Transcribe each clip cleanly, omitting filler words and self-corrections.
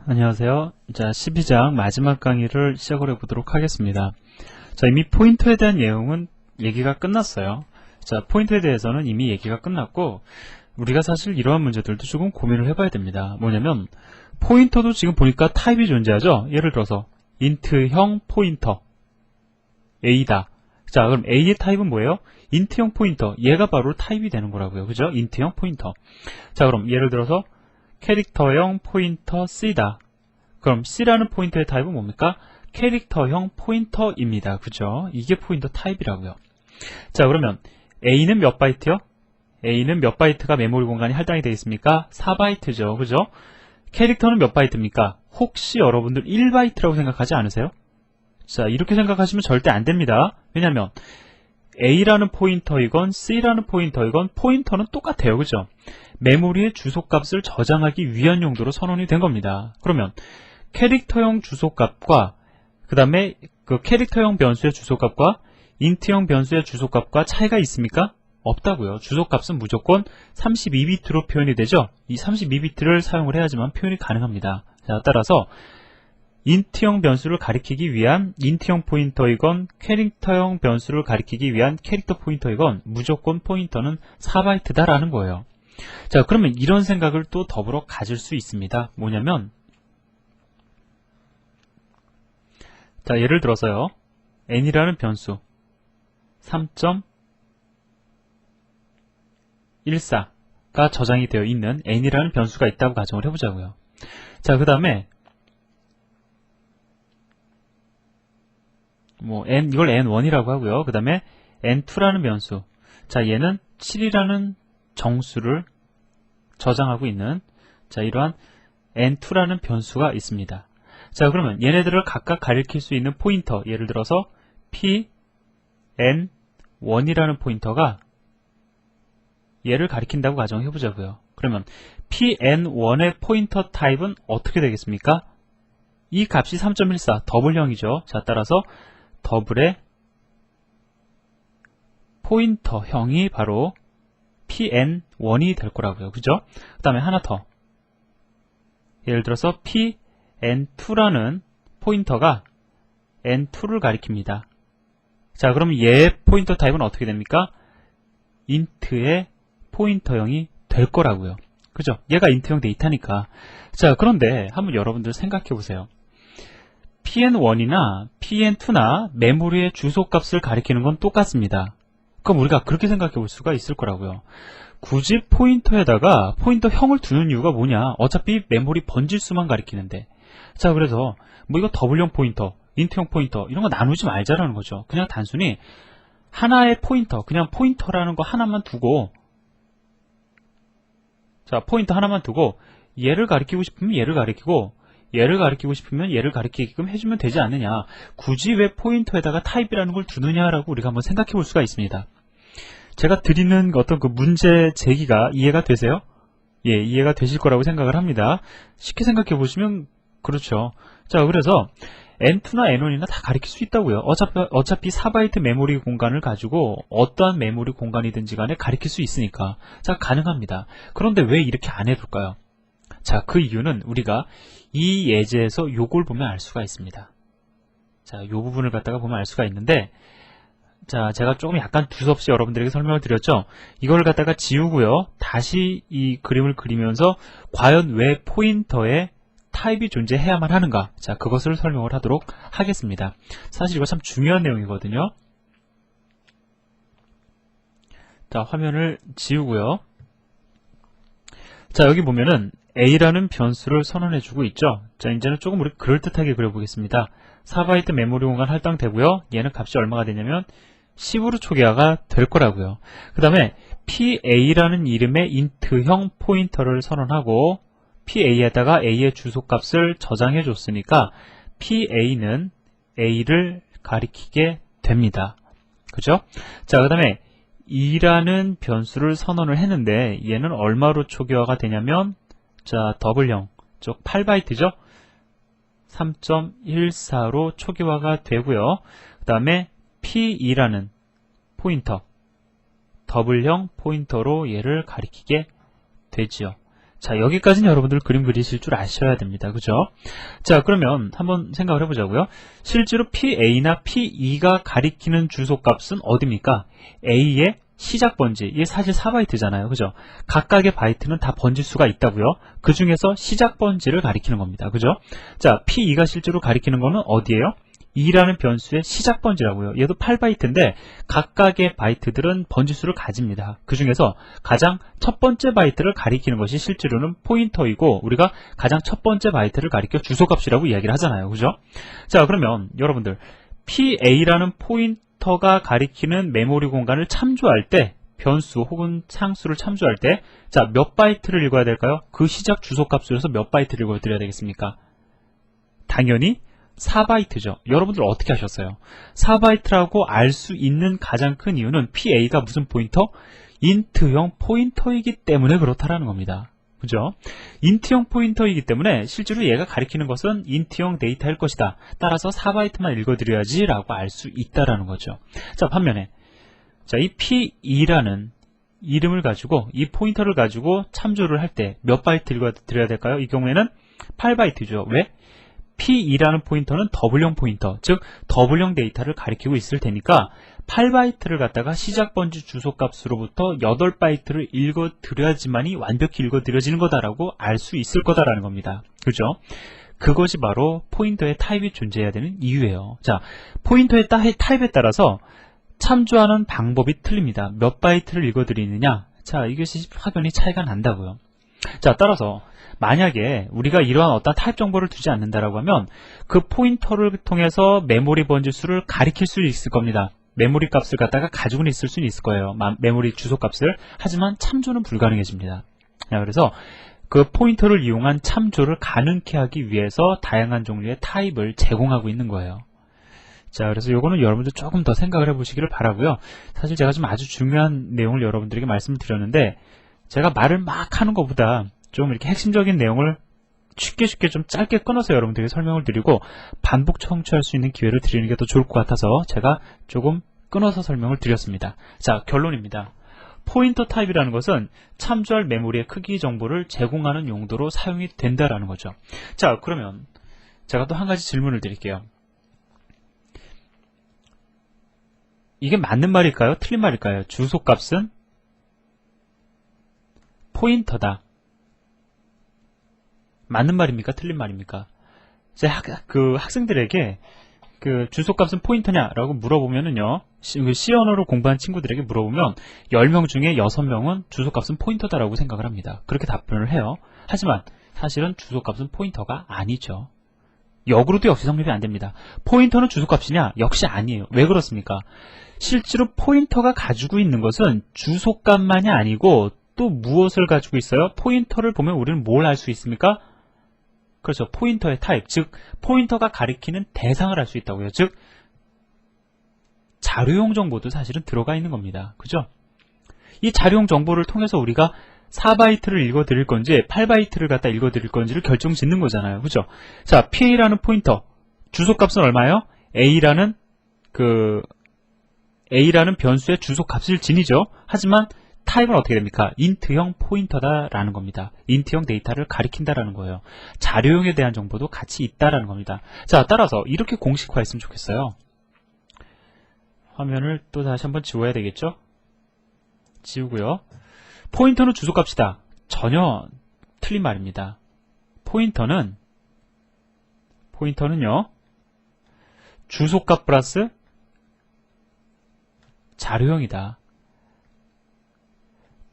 안녕하세요. 자, 12장 마지막 강의를 시작을 해보도록 하겠습니다. 자, 이미 포인터에 대한 내용은 얘기가 끝났어요. 자, 포인터에 대해서는 이미 얘기가 끝났고, 우리가 사실 이러한 문제들도 조금 고민을 해봐야 됩니다. 뭐냐면, 포인터도 지금 보니까 타입이 존재하죠? 예를 들어서, 인트형 포인터, A다. 자, 그럼 A의 타입은 뭐예요? 인트형 포인터. 얘가 바로 타입이 되는 거라고요. 그죠? 인트형 포인터. 자, 그럼 예를 들어서, 캐릭터형 포인터 C다. 그럼 C라는 포인터의 타입은 뭡니까? 캐릭터형 포인터입니다. 그죠? 이게 포인터 타입이라고요. 자, 그러면 A는 몇 바이트요? A는 몇 바이트가 메모리 공간이 할당이 되겠습니까? 4바이트죠. 그죠? 캐릭터는 몇 바이트입니까? 혹시 여러분들 1바이트라고 생각하지 않으세요? 자, 이렇게 생각하시면 절대 안 됩니다. 왜냐면 A라는 포인터이건 C라는 포인터이건 포인터는 똑같아요. 그죠? 메모리의 주소값을 저장하기 위한 용도로 선언이 된 겁니다. 그러면 캐릭터형 주소값과 그 다음에 그 캐릭터형 변수의 주소값과 인트형 변수의 주소값과 차이가 있습니까? 없다고요. 주소값은 무조건 32비트로 표현이 되죠. 이 32비트를 사용을 해야지만 표현이 가능합니다. 자, 따라서 인트형 변수를 가리키기 위한 인트형 포인터이건 캐릭터형 변수를 가리키기 위한 캐릭터 포인터이건 무조건 포인터는 4바이트다라는 거예요. 자, 그러면 이런 생각을 또 더불어 가질 수 있습니다. 뭐냐면 자, 예를 들어서요. n이라는 변수 3.14가 저장이 되어 있는 n이라는 변수가 있다고 가정을 해보자고요. 자, 그 다음에 이걸 n1이라고 하고요. 그 다음에 n2라는 변수. 자, 얘는 7이라는 정수를 저장하고 있는 자, 이러한 n2라는 변수가 있습니다. 자, 그러면 얘네들을 각각 가리킬 수 있는 포인터, 예를 들어서 pn1이라는 포인터가 얘를 가리킨다고 가정해 보자고요. 그러면 pn1의 포인터 타입은 어떻게 되겠습니까? 이 값이 3.14 더블형이죠. 자, 따라서 더블의 포인터형이 바로 pn1이 될 거라고요. 그죠? 그 다음에 하나 더. 예를 들어서 pn2라는 포인터가 n2를 가리킵니다. 자, 그럼 얘 포인터 타입은 어떻게 됩니까? int의 포인터형이 될 거라고요. 그죠? 얘가 int형 데이터니까. 자, 그런데 한번 여러분들 생각해 보세요. pn1이나 pn2나 메모리의 주소값을 가리키는 건 똑같습니다. 그럼 우리가 그렇게 생각해 볼 수가 있을 거라고요. 굳이 포인터에다가 포인터형을 두는 이유가 뭐냐? 어차피 메모리 번지수만 가리키는데. 자, 그래서 이거 더블형 포인터, 인트형 포인터 이런 거 나누지 말자라는 거죠. 그냥 단순히 하나의 포인터, 그냥 포인터라는 거 하나만 두고 자, 포인터 하나만 두고 얘를 가리키고 싶으면 얘를 가리키고 얘를 가리키고 싶으면 얘를 가리키게끔 해주면 되지 않느냐. 굳이 왜 포인터에다가 타입이라는 걸 두느냐라고 우리가 한번 생각해 볼 수가 있습니다. 제가 드리는 어떤 그 문제 제기가 이해가 되세요? 예, 이해가 되실 거라고 생각을 합니다. 쉽게 생각해 보시면 그렇죠. 자, 그래서 N2나 N1이나 다 가리킬 수 있다고요. 어차피 4바이트 메모리 공간을 가지고 어떠한 메모리 공간이든지 간에 가리킬 수 있으니까. 자, 가능합니다. 그런데 왜 이렇게 안 해둘까요? 자, 그 이유는 우리가 이 예제에서 요걸 보면 알 수가 있습니다. 자, 요 부분을 갖다가 보면 알 수가 있는데, 자, 제가 조금 약간 두서없이 여러분들에게 설명을 드렸죠. 이걸 갖다가 지우고요. 다시 이 그림을 그리면서 과연 왜 포인터에 타입이 존재해야만 하는가? 자, 그것을 설명을 하도록 하겠습니다. 사실 이거 참 중요한 내용이거든요. 자, 화면을 지우고요. 자, 여기 보면은 A라는 변수를 선언해주고 있죠. 자, 이제는 조금 우리 그럴듯하게 그려보겠습니다. 4바이트 메모리 공간 할당되고요. 얘는 값이 얼마가 되냐면 10으로 초기화가 될 거라고요. 그 다음에 PA라는 이름의 인트형 포인터를 선언하고 PA에다가 A의 주소값을 저장해 줬으니까 PA는 A를 가리키게 됩니다. 그죠? 자, 그 다음에 2라는 변수를 선언을 했는데 얘는 얼마로 초기화가 되냐면 자, 더블형, 즉 8바이트죠? 3.14로 초기화가 되고요. 그 다음에 P2라는 포인터, 더블형 포인터로 얘를 가리키게 되지요. 자, 여기까지는 여러분들 그림 그리실 줄 아셔야 됩니다. 그죠? 자, 그러면 한번 생각을 해보자고요. 실제로 PA나 PE가 가리키는 주소값은 어디입니까? A의 시작 번지, 이게 사실 4바이트잖아요. 그죠? 각각의 바이트는 다 번지수가 있다고요. 그 중에서 시작 번지를 가리키는 겁니다. 그죠? 자, PE가 실제로 가리키는 거는 어디예요? 2라는 변수의 시작 번지라고요. 얘도 8바이트인데 각각의 바이트들은 번지수를 가집니다. 그 중에서 가장 첫 번째 바이트를 가리키는 것이 실제로는 포인터이고, 우리가 가장 첫 번째 바이트를 가리켜 주소값이라고 이야기를 하잖아요. 그죠? 자, 그러면 여러분들 PA라는 포인터가 가리키는 메모리 공간을 참조할 때, 변수 혹은 상수를 참조할 때, 자, 몇 바이트를 읽어야 될까요? 그 시작 주소값 중에서 몇 바이트를 읽어드려야 되겠습니까? 당연히 4바이트죠. 여러분들 어떻게 하셨어요? 4바이트라고 알 수 있는 가장 큰 이유는 PA가 무슨 포인터? 인트형 포인터이기 때문에 그렇다라는 겁니다. 그죠? 인트형 포인터이기 때문에 실제로 얘가 가리키는 것은 인트형 데이터일 것이다. 따라서 4바이트만 읽어드려야지 라고 알 수 있다라는 거죠. 자, 반면에 자, 이 P2라는 이름을 가지고 이 포인터를 가지고 참조를 할 때 몇 바이트 읽어드려야 될까요? 이 경우에는 8바이트죠. 왜? P2라는 포인터는 더블형 포인터, 즉 더블형 데이터를 가리키고 있을 테니까 8바이트를 갖다가 시작 번지 주소값으로부터 8바이트를 읽어드려야지만이 완벽히 읽어드려지는 거다라고 알 수 있을 거다라는 겁니다. 그죠? 그것이 바로 포인터의 타입이 존재해야 되는 이유예요. 자, 포인터의 타입에 따라서 참조하는 방법이 틀립니다. 몇 바이트를 읽어드리느냐? 자, 이것이 확연히 차이가 난다고요. 자, 따라서 만약에 우리가 이러한 어떤 타입 정보를 두지 않는다라고 하면 그 포인터를 통해서 메모리 번지수를 가리킬 수 있을 겁니다. 메모리 값을 갖다가 가지고는 있을 수는 있을 거예요. 메모리 주소 값을. 하지만 참조는 불가능해집니다. 그래서 그 포인터를 이용한 참조를 가능케 하기 위해서 다양한 종류의 타입을 제공하고 있는 거예요. 자, 그래서 요거는 여러분들 조금 더 생각을 해보시기를 바라고요. 사실 제가 좀 아주 중요한 내용을 여러분들에게 말씀을 드렸는데, 제가 말을 막 하는 것보다 좀 이렇게 핵심적인 내용을 쉽게 좀 짧게 끊어서 여러분들에게 설명을 드리고 반복 청취할 수 있는 기회를 드리는 게 더 좋을 것 같아서 제가 조금 끊어서 설명을 드렸습니다. 자, 결론입니다. 포인터 타입이라는 것은 참조할 메모리의 크기 정보를 제공하는 용도로 사용이 된다라는 거죠. 자, 그러면 제가 또 한 가지 질문을 드릴게요. 이게 맞는 말일까요? 틀린 말일까요? 주소값은 포인터다. 맞는 말입니까? 틀린 말입니까? 학생들에게 주소값은 포인터냐라고 물어보면은요, C 언어를 공부한 친구들에게 물어보면 10명 중에 6명은 주소값은 포인터다라고 생각을 합니다. 그렇게 답변을 해요. 하지만 사실은 주소값은 포인터가 아니죠. 역으로도 역시 성립이 안 됩니다. 포인터는 주소값이냐? 역시 아니에요. 왜 그렇습니까? 실제로 포인터가 가지고 있는 것은 주소값만이 아니고 또 무엇을 가지고 있어요? 포인터를 보면 우리는 뭘 알 수 있습니까? 그렇죠. 포인터의 타입, 즉 포인터가 가리키는 대상을 알 수 있다고요. 즉 자료용 정보도 사실은 들어가 있는 겁니다. 그죠? 이 자료용 정보를 통해서 우리가 4바이트를 읽어드릴 건지 8바이트를 갖다 읽어드릴 건지를 결정 짓는 거잖아요. 그죠? 자, PA라는 포인터, 주소값은 얼마예요? A라는 변수의 주소값을 지니죠. 하지만 타입은 어떻게 됩니까? 인트형 포인터다라는 겁니다. 인트형 데이터를 가리킨다라는 거예요. 자료용에 대한 정보도 같이 있다라는 겁니다. 자, 따라서 이렇게 공식화했으면 좋겠어요. 화면을 또 다시 한번 지워야 되겠죠? 지우고요. 포인터는 주소값이다. 전혀 틀린 말입니다. 포인터는요, 주소값 플러스 자료형이다.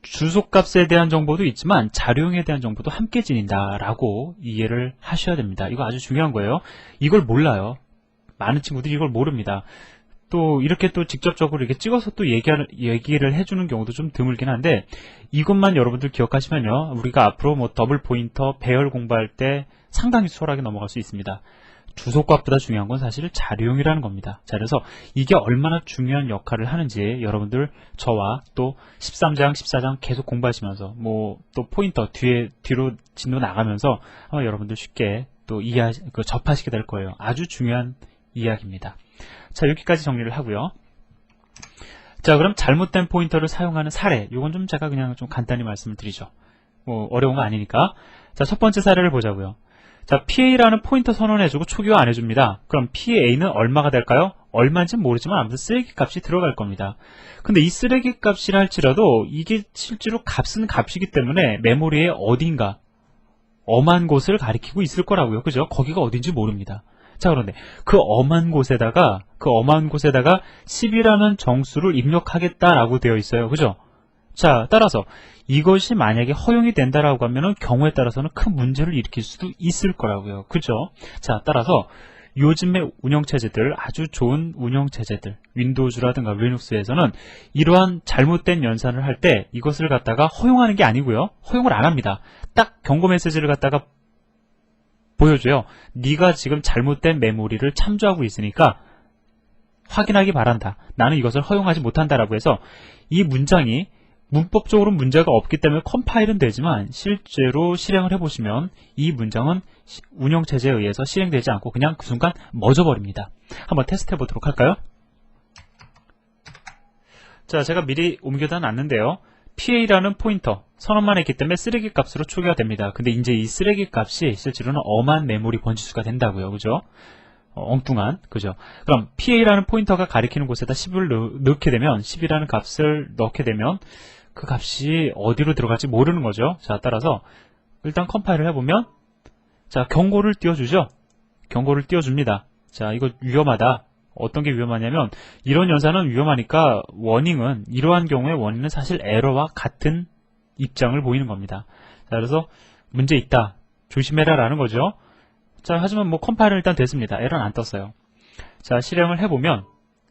주소값에 대한 정보도 있지만 자료형에 대한 정보도 함께 지닌다라고 이해를 하셔야 됩니다. 이거 아주 중요한 거예요. 이걸 몰라요. 많은 친구들이 이걸 모릅니다. 또 이렇게 또 직접적으로 이렇게 찍어서 또 얘기를 해주는 경우도 좀 드물긴 한데, 이것만 여러분들 기억하시면요, 우리가 앞으로 뭐 더블 포인터, 배열 공부할 때 상당히 수월하게 넘어갈 수 있습니다. 주소값보다 중요한 건 사실 자료용이라는 겁니다. 자, 그래서 이게 얼마나 중요한 역할을 하는지 여러분들 저와 또 13장, 14장 계속 공부하시면서 또 포인터 뒤로 진도 나가면서 여러분들 쉽게 또 접하시게 될 거예요. 아주 중요한 이야기입니다. 자, 여기까지 정리를 하고요. 자, 그럼 잘못된 포인터를 사용하는 사례, 이건 좀 제가 그냥 좀 간단히 말씀을 드리죠. 뭐 어려운 거 아니니까. 자, 첫 번째 사례를 보자고요. 자, PA라는 포인터 선언해주고 초기화 안 해줍니다. 그럼 PA는 얼마가 될까요? 얼마인지는 모르지만 아무튼 쓰레기 값이 들어갈 겁니다. 근데 이 쓰레기 값이라 할지라도 이게 실제로 값은 값이기 때문에 메모리의 어딘가 엄한 곳을 가리키고 있을 거라고요. 그죠? 거기가 어딘지 모릅니다. 자, 그런데 그 엄한 곳에다가 10이라는 정수를 입력하겠다라고 되어 있어요. 그죠? 자, 따라서 이것이 만약에 허용이 된다라고 하면은 경우에 따라서는 큰 문제를 일으킬 수도 있을 거라고요. 그죠? 자, 따라서 요즘의 운영체제들, 아주 좋은 운영체제들, 윈도우즈라든가 리눅스에서는 이러한 잘못된 연산을 할 때 이것을 갖다가 허용하는 게 아니고요. 허용을 안 합니다. 딱 경고 메시지를 갖다가 보여줘요. 네가 지금 잘못된 메모리를 참조하고 있으니까 확인하기 바란다. 나는 이것을 허용하지 못한다라고 해서 이 문장이 문법적으로 문제가 없기 때문에 컴파일은 되지만 실제로 실행을 해보시면 이 문장은 운영체제에 의해서 실행되지 않고 그냥 그 순간 멎어버립니다. 한번 테스트 해보도록 할까요? 자, 제가 미리 옮겨다 놨는데요. PA라는 포인터 선언만 했기 때문에 쓰레기 값으로 초기화 됩니다. 근데 이제 이 쓰레기 값이 실제로는 엄한 메모리 번지수가 된다고요. 그죠? 엉뚱한, 그죠? 그럼 PA라는 포인터가 가리키는 곳에다 10을 넣게 되면 10이라는 값을 넣게 되면 그 값이 어디로 들어갈지 모르는 거죠. 자, 따라서 일단 컴파일을 해보면 자, 경고를 띄워주죠. 경고를 띄워줍니다. 자, 이거 위험하다. 어떤 게 위험하냐면 이런 연산은 위험하니까 워닝은 이러한 경우에 워닝은 사실 에러와 같은 입장을 보이는 겁니다. 자, 그래서 문제 있다. 조심해라 라는 거죠. 자, 하지만 뭐 컴파일은 일단 됐습니다. 에러는 안 떴어요. 자, 실행을 해보면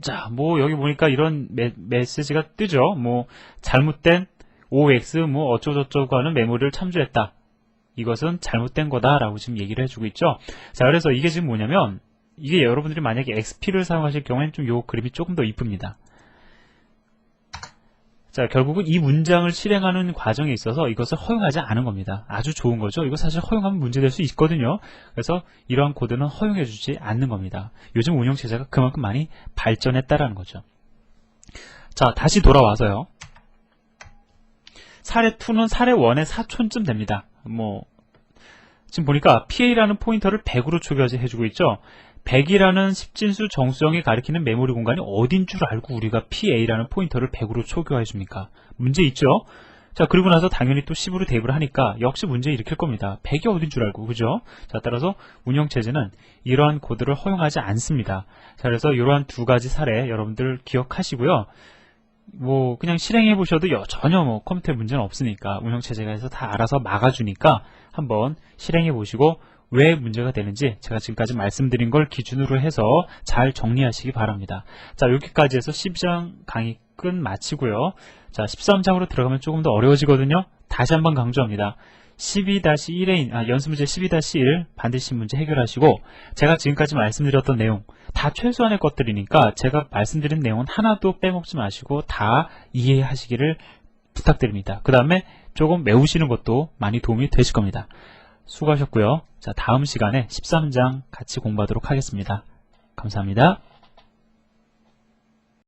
자, 뭐 여기 보니까 이런 메시지가 뜨죠. 뭐 잘못된 OX 뭐 어쩌고저쩌고 하는 메모리를 참조했다. 이것은 잘못된 거다라고 지금 얘기를 해주고 있죠. 자, 그래서 이게 지금 뭐냐면 이게 여러분들이 만약에 XP를 사용하실 경우에는 좀 요 그림이 조금 더 이쁩니다. 자, 결국은 이 문장을 실행하는 과정에 있어서 이것을 허용하지 않은 겁니다. 아주 좋은 거죠. 이거 사실 허용하면 문제될 수 있거든요. 그래서 이러한 코드는 허용해주지 않는 겁니다. 요즘 운영체제가 그만큼 많이 발전했다라는 거죠. 자, 다시 돌아와서요. 사례 2는 사례 1의 4촌쯤 됩니다. 뭐 지금 보니까 PA라는 포인터를 100으로 초기화해주고 있죠. 100이라는 십진수 정수형이 가리키는 메모리 공간이 어딘 줄 알고 우리가 PA라는 포인터를 100으로 초기화해 줍니까? 문제 있죠? 자, 그리고 나서 당연히 또 10으로 대입을 하니까 역시 문제 일으킬 겁니다. 100이 어딘 줄 알고, 그죠? 자, 따라서 운영체제는 이러한 코드를 허용하지 않습니다. 자, 그래서 이러한 두 가지 사례 여러분들 기억하시고요. 뭐 그냥 실행해 보셔도 전혀 뭐 컴퓨터에 문제는 없으니까 운영체제가 해서 다 알아서 막아주니까 한번 실행해 보시고 왜 문제가 되는지 제가 지금까지 말씀드린 걸 기준으로 해서 잘 정리하시기 바랍니다. 자, 여기까지 해서 12장 강의 끝 마치고요. 자, 13장으로 들어가면 조금 더 어려워지거든요. 다시 한번 강조합니다. 12-1에 연습문제 12-1 반드시 문제 해결하시고 제가 지금까지 말씀드렸던 내용 다 최소한의 것들이니까 제가 말씀드린 내용은 하나도 빼먹지 마시고 다 이해하시기를 부탁드립니다. 그 다음에 조금 외우시는 것도 많이 도움이 되실 겁니다. 수고하셨고요. 자, 다음 시간에 13장 같이 공부하도록 하겠습니다. 감사합니다.